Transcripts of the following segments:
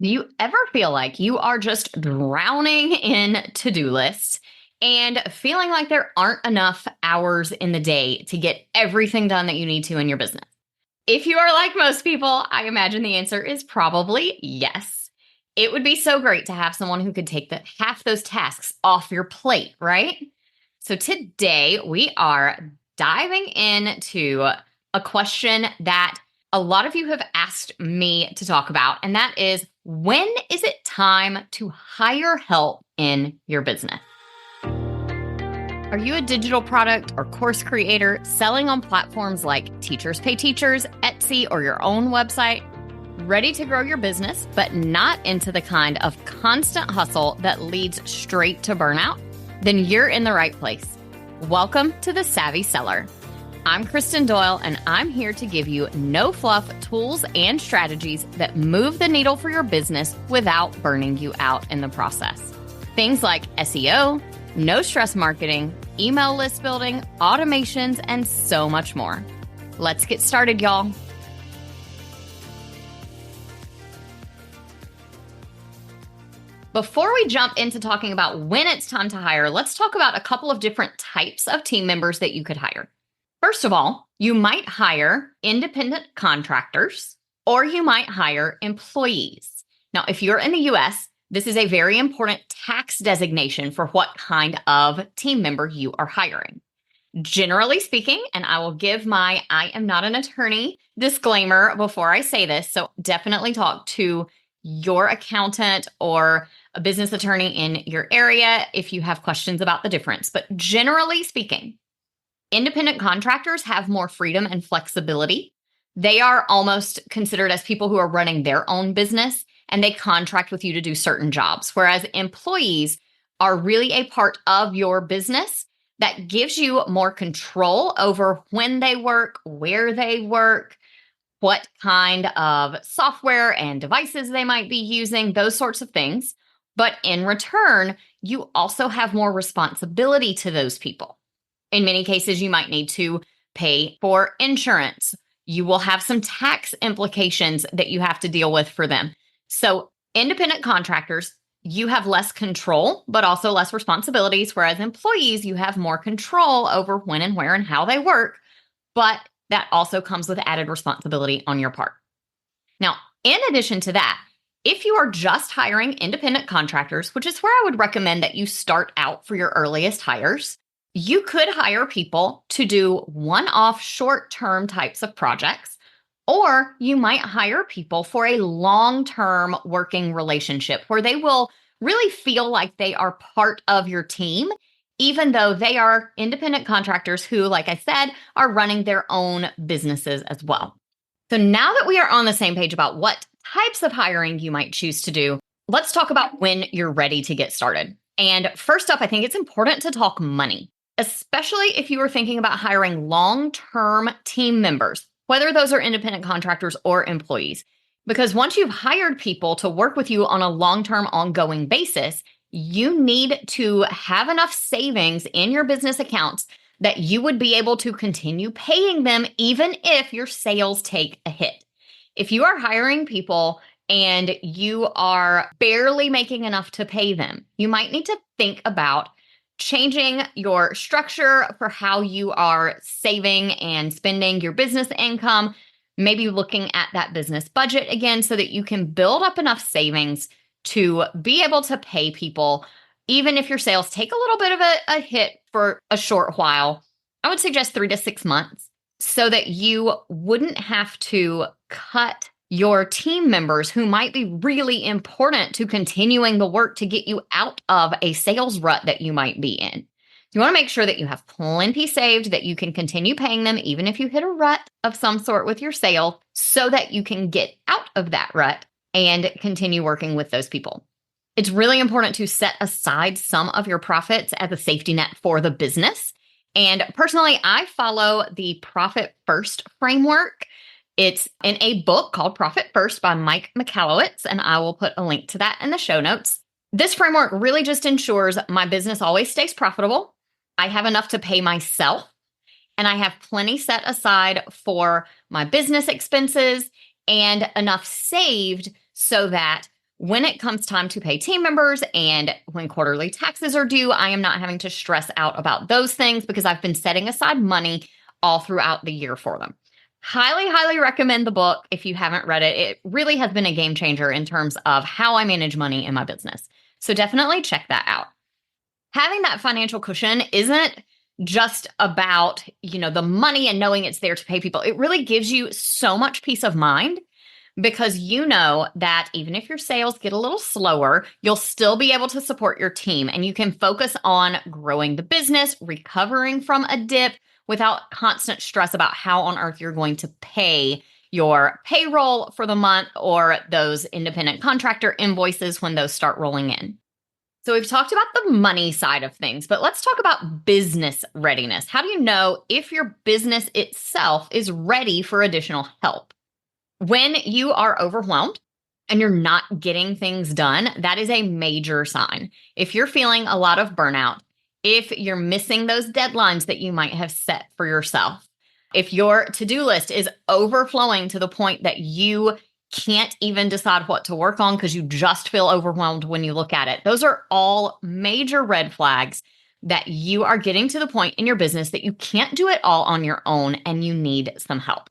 Do you ever feel like you are just drowning in to-do lists and feeling like there aren't enough hours in the day to get everything done that you need to in your business? If you are like most people, I imagine the answer is probably yes. It would be so great to have someone who could take half those tasks off your plate, right? So today we are diving into a question that a lot of you have asked me to talk about, and that is, when is it time to hire help in your business? Are you a digital product or course creator selling on platforms like Teachers Pay Teachers, Etsy, or your own website? Ready to grow your business, but not into the kind of constant hustle that leads straight to burnout? Then you're in the right place. Welcome to The Savvy Seller. I'm Kristen Doyle, and I'm here to give you no-fluff tools and strategies that move the needle for your business without burning you out in the process. Things like SEO, no-stress marketing, email list building, automations, and so much more. Let's get started, y'all. Before we jump into talking about when it's time to hire, let's talk about a couple of different types of team members that you could hire. First of all, you might hire independent contractors, or you might hire employees. Now, if you're in the US, this is a very important tax designation for what kind of team member you are hiring. Generally speaking, and I will give my I am not an attorney disclaimer before I say this, so definitely talk to your accountant or a business attorney in your area if you have questions about the difference. But generally speaking, independent contractors have more freedom and flexibility. They are almost considered as people who are running their own business, and they contract with you to do certain jobs, whereas employees are really a part of your business that gives you more control over when they work, where they work, what kind of software and devices they might be using, those sorts of things. But in return, you also have more responsibility to those people. In many cases, you might need to pay for insurance. You will have some tax implications that you have to deal with for them. So independent contractors, you have less control, but also less responsibilities, whereas employees, you have more control over when and where and how they work, but that also comes with added responsibility on your part. Now, in addition to that, if you are just hiring independent contractors, which is where I would recommend that you start out for your earliest hires, you could hire people to do one-off short-term types of projects, or you might hire people for a long-term working relationship where they will really feel like they are part of your team, even though they are independent contractors who, like I said, are running their own businesses as well. So now that we are on the same page about what types of hiring you might choose to do, let's talk about when you're ready to get started. And first up, I think it's important to talk money, especially if you are thinking about hiring long-term team members, whether those are independent contractors or employees. Because once you've hired people to work with you on a long-term ongoing basis, you need to have enough savings in your business accounts that you would be able to continue paying them even if your sales take a hit. If you are hiring people and you are barely making enough to pay them, you might need to think about changing your structure for how you are saving and spending your business income, maybe looking at that business budget again so that you can build up enough savings to be able to pay people, even if your sales take a little bit of a hit for a short while. I would suggest 3 to 6 months so that you wouldn't have to cut your team members who might be really important to continuing the work to get you out of a sales rut that you might be in. You want to make sure that you have plenty saved, that you can continue paying them even if you hit a rut of some sort with your sale, so that you can get out of that rut and continue working with those people. It's really important to set aside some of your profits as a safety net for the business. And personally, I follow the Profit First framework. It's in a book called Profit First by Mike Michalowicz, and I will put a link to that in the show notes. This framework really just ensures my business always stays profitable. I have enough to pay myself, and I have plenty set aside for my business expenses and enough saved so that when it comes time to pay team members and when quarterly taxes are due, I am not having to stress out about those things because I've been setting aside money all throughout the year for them. Highly, highly recommend the book if you haven't read it. It really has been a game changer in terms of how I manage money in my business. So definitely check that out. Having that financial cushion isn't just about, the money and knowing it's there to pay people. It really gives you so much peace of mind because you know that even if your sales get a little slower, you'll still be able to support your team and you can focus on growing the business, recovering from a dip without constant stress about how on earth you're going to pay your payroll for the month or those independent contractor invoices when those start rolling in. So we've talked about the money side of things, but let's talk about business readiness. How do you know if your business itself is ready for additional help? When you are overwhelmed and you're not getting things done, that is a major sign. If you're feeling a lot of burnout, if you're missing those deadlines that you might have set for yourself, if your to-do list is overflowing to the point that you can't even decide what to work on because you just feel overwhelmed when you look at it. Those are all major red flags that you are getting to the point in your business that you can't do it all on your own and you need some help.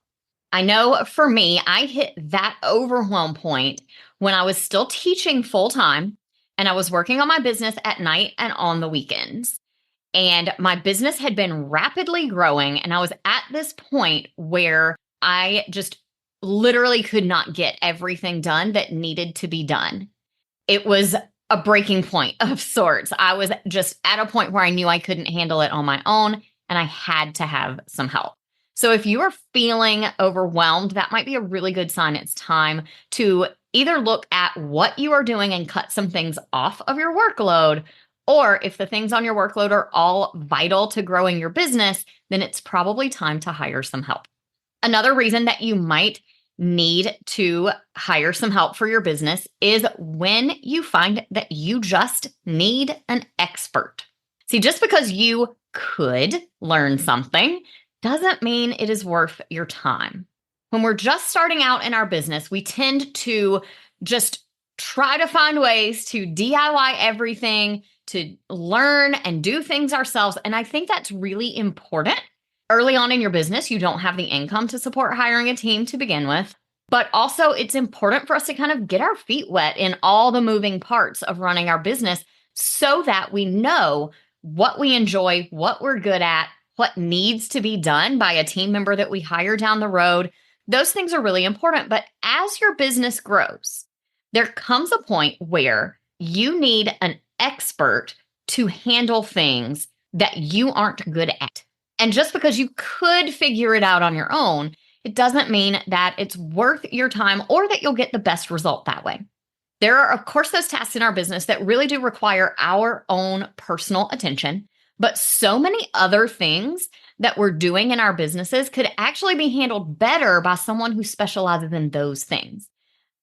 I know for me, I hit that overwhelm point when I was still teaching full time and I was working on my business at night and on the weekends. And my business had been rapidly growing and I was at this point where I just literally could not get everything done that needed to be done. It was a breaking point of sorts. I was just at a point where I knew I couldn't handle it on my own and I had to have some help. So if you are feeling overwhelmed, that might be a really good sign it's time to either look at what you are doing and cut some things off of your workload, or if the things on your workload are all vital to growing your business, then it's probably time to hire some help. Another reason that you might need to hire some help for your business is when you find that you just need an expert. See, just because you could learn something doesn't mean it is worth your time. When we're just starting out in our business, we tend to just try to find ways to DIY everything, to learn and do things ourselves. And I think that's really important. Early on in your business, you don't have the income to support hiring a team to begin with. But also, it's important for us to kind of get our feet wet in all the moving parts of running our business so that we know what we enjoy, what we're good at, what needs to be done by a team member that we hire down the road. Those things are really important. But as your business grows, there comes a point where you need an expert to handle things that you aren't good at. And just because you could figure it out on your own, it doesn't mean that it's worth your time or that you'll get the best result that way. There are, of course, those tasks in our business that really do require our own personal attention, but so many other things that we're doing in our businesses could actually be handled better by someone who specializes in those things.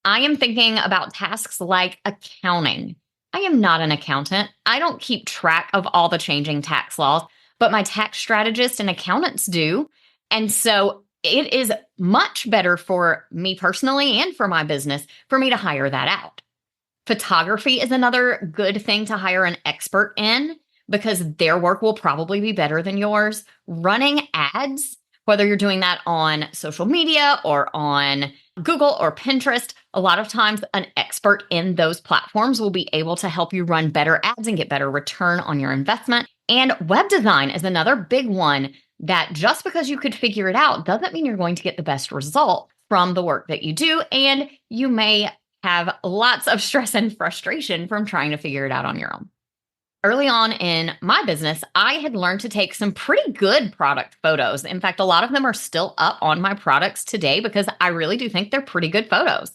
I am thinking about tasks like accounting. I am not an accountant. I don't keep track of all the changing tax laws, but my tax strategists and accountants do. And so it is much better for me personally and for my business for me to hire that out. Photography is another good thing to hire an expert in because their work will probably be better than yours. Running ads, whether you're doing that on social media or on Google or Pinterest, a lot of times an expert in those platforms will be able to help you run better ads and get better return on your investment. And web design is another big one that just because you could figure it out doesn't mean you're going to get the best result from the work that you do. And you may have lots of stress and frustration from trying to figure it out on your own. Early on in my business, I had learned to take some pretty good product photos. In fact, a lot of them are still up on my products today because I really do think they're pretty good photos.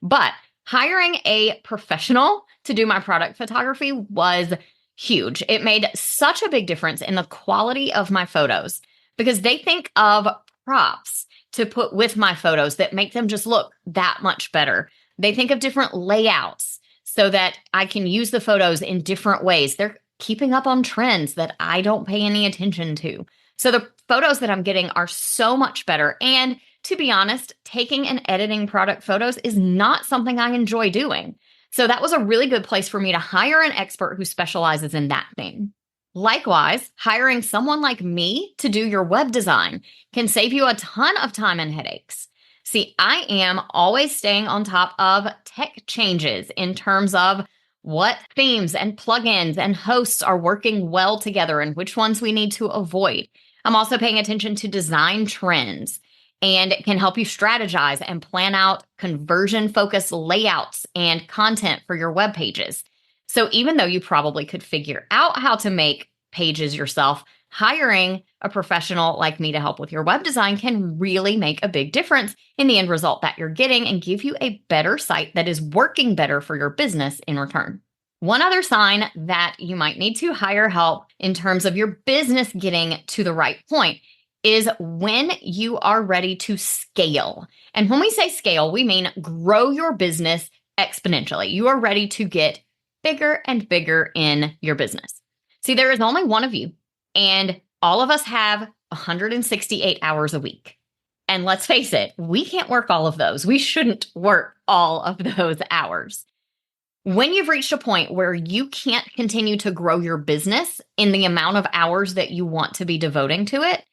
But hiring a professional to do my product photography was huge. It made such a big difference in the quality of my photos because they think of props to put with my photos that make them just look that much better. They think of different layouts so that I can use the photos in different ways. They're keeping up on trends that I don't pay any attention to. So the photos that I'm getting are so much better. And to be honest, taking and editing product photos is not something I enjoy doing. So that was a really good place for me to hire an expert who specializes in that thing. Likewise, hiring someone like me to do your web design can save you a ton of time and headaches. See, I am always staying on top of tech changes in terms of what themes and plugins and hosts are working well together and which ones we need to avoid. I'm also paying attention to design trends, and it can help you strategize and plan out conversion-focused layouts and content for your web pages. So even though you probably could figure out how to make pages yourself, hiring a professional like me to help with your web design can really make a big difference in the end result that you're getting and give you a better site that is working better for your business in return. One other sign that you might need to hire help in terms of your business getting to the right point is when you are ready to scale. And when we say scale, we mean grow your business exponentially. You are ready to get bigger and bigger in your business. See, there is only one of you, and all of us have 168 hours a week. And let's face it, we can't work all of those. We shouldn't work all of those hours. When you've reached a point where you can't continue to grow your business in the amount of hours that you want to be devoting to it,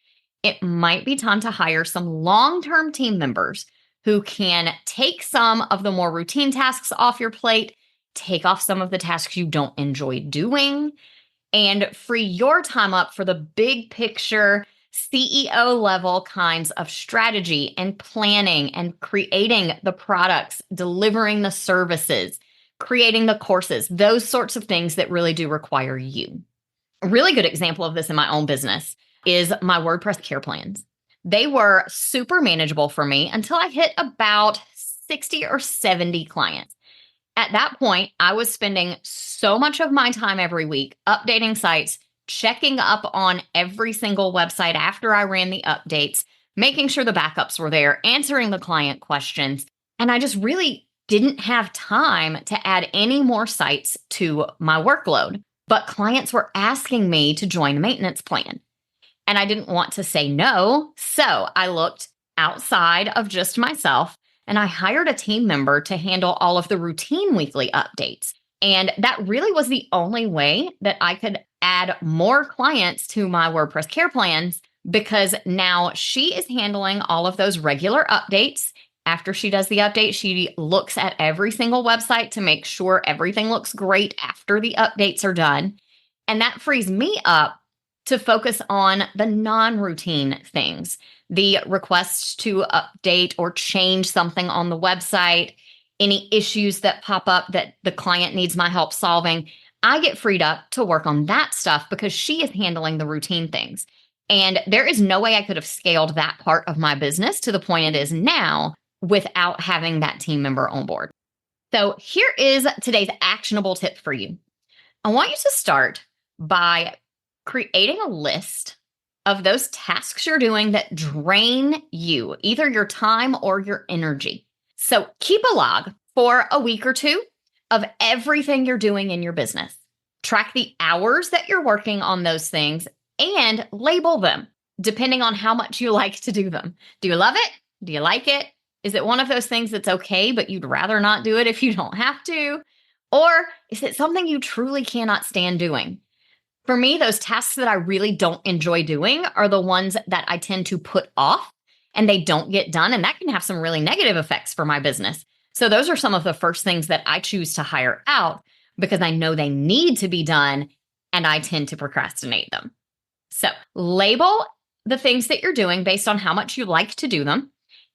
it might be time to hire some long-term team members who can take some of the more routine tasks off your plate, take off some of the tasks you don't enjoy doing, and free your time up for the big picture, CEO level kinds of strategy and planning and creating the products, delivering the services, creating the courses, those sorts of things that really do require you. A really good example of this in my own business is my WordPress care plans. They were super manageable for me until I hit about 60 or 70 clients. At that point, I was spending so much of my time every week updating sites, checking up on every single website after I ran the updates, making sure the backups were there, answering the client questions. And I just really didn't have time to add any more sites to my workload. But clients were asking me to join a maintenance plan. And I didn't want to say no. So I looked outside of just myself and I hired a team member to handle all of the routine weekly updates. And that really was the only way that I could add more clients to my WordPress care plans, because now she is handling all of those regular updates. After she does the update, she looks at every single website to make sure everything looks great after the updates are done. And that frees me up to focus on the non-routine things, the requests to update or change something on the website, any issues that pop up that the client needs my help solving. I get freed up to work on that stuff because she is handling the routine things. And there is no way I could have scaled that part of my business to the point it is now without having that team member on board. So here is today's actionable tip for you. I want you to start by creating a list of those tasks you're doing that drain you, either your time or your energy. So keep a log for a week or two of everything you're doing in your business. Track the hours that you're working on those things and label them depending on how much you like to do them. Do you love it? Do you like it? Is it one of those things that's okay, but you'd rather not do it if you don't have to? Or is it something you truly cannot stand doing? For me, those tasks that I really don't enjoy doing are the ones that I tend to put off and they don't get done. And that can have some really negative effects for my business. So those are some of the first things that I choose to hire out because I know they need to be done and I tend to procrastinate them. So label the things that you're doing based on how much you like to do them,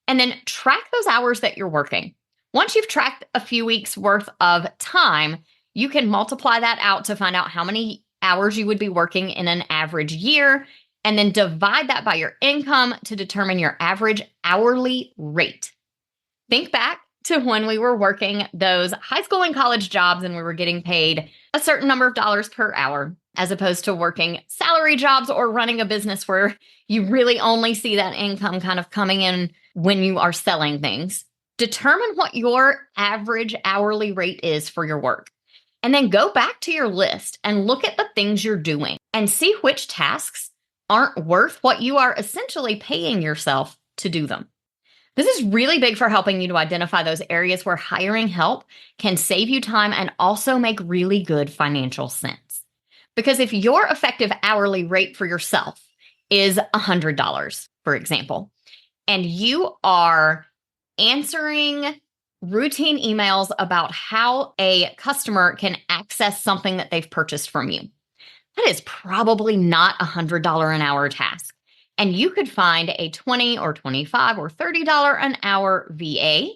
and then track those hours that you're working. Once you've tracked a few weeks worth of time, you can multiply that out to find out how many hours you would be working in an average year, and then divide that by your income to determine your average hourly rate. Think back to when we were working those high school and college jobs and we were getting paid a certain number of dollars per hour, as opposed to working salary jobs or running a business where you really only see that income kind of coming in when you are selling things. Determine what your average hourly rate is for your work. And then go back to your list and look at the things you're doing and see which tasks aren't worth what you are essentially paying yourself to do them. This is really big for helping you to identify those areas where hiring help can save you time and also make really good financial sense. Because if your effective hourly rate for yourself is $100, for example, and you are answering routine emails about how a customer can access something that they've purchased from you, that is probably not a $100 an hour task. And you could find a $20 or $25 or $30 an hour VA,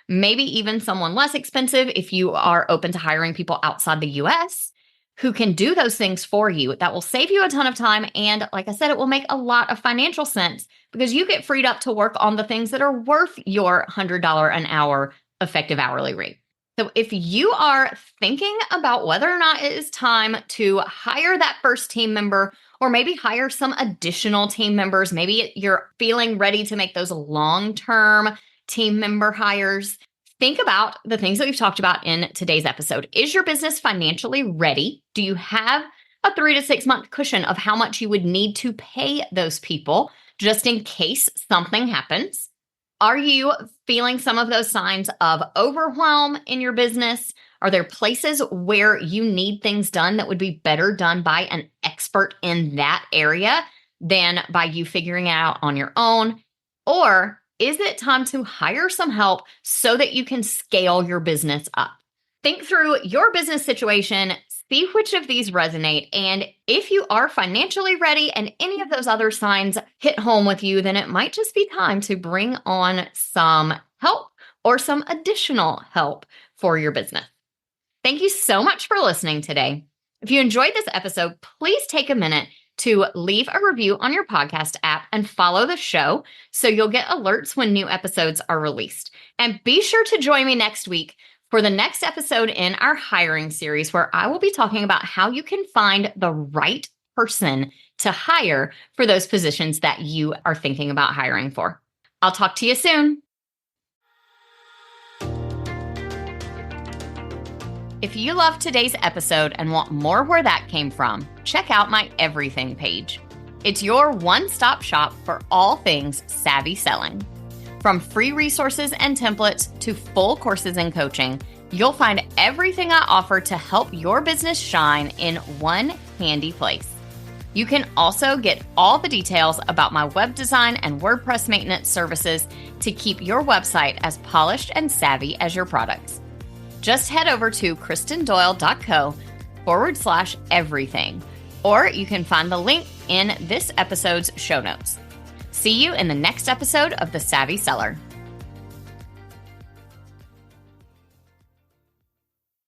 maybe even someone less expensive if you are open to hiring people outside the US who can do those things for you. That will save you a ton of time. And like I said, it will make a lot of financial sense because you get freed up to work on the things that are worth your $100 an hour effective hourly rate. So if you are thinking about whether or not it is time to hire that first team member, or maybe hire some additional team members, maybe you're feeling ready to make those long-term team member hires, think about the things that we've talked about in today's episode. Is your business financially ready? Do you have a 3 to 6 month cushion of how much you would need to pay those people just in case something happens? Are you feeling some of those signs of overwhelm in your business? Are there places where you need things done that would be better done by an expert in that area than by you figuring it out on your own? Or is it time to hire some help so that you can scale your business up? Think through your business situation, see which of these resonate, and if you are financially ready and any of those other signs hit home with you, then it might just be time to bring on some help or some additional help for your business. Thank you so much for listening today. If you enjoyed this episode, please take a minute to leave a review on your podcast app and follow the show so you'll get alerts when new episodes are released. And be sure to join me next week for the next episode in our hiring series, where I will be talking about how you can find the right person to hire for those positions that you are thinking about hiring for. I'll talk to you soon. If you loved today's episode and want more where that came from, check out my everything page. It's your one-stop shop for all things savvy selling. From free resources and templates to full courses and coaching, you'll find everything I offer to help your business shine in one handy place. You can also get all the details about my web design and WordPress maintenance services to keep your website as polished and savvy as your products. Just head over to kristendoyle.co/everything, or you can find the link in this episode's show notes. See you in the next episode of The Savvy Seller.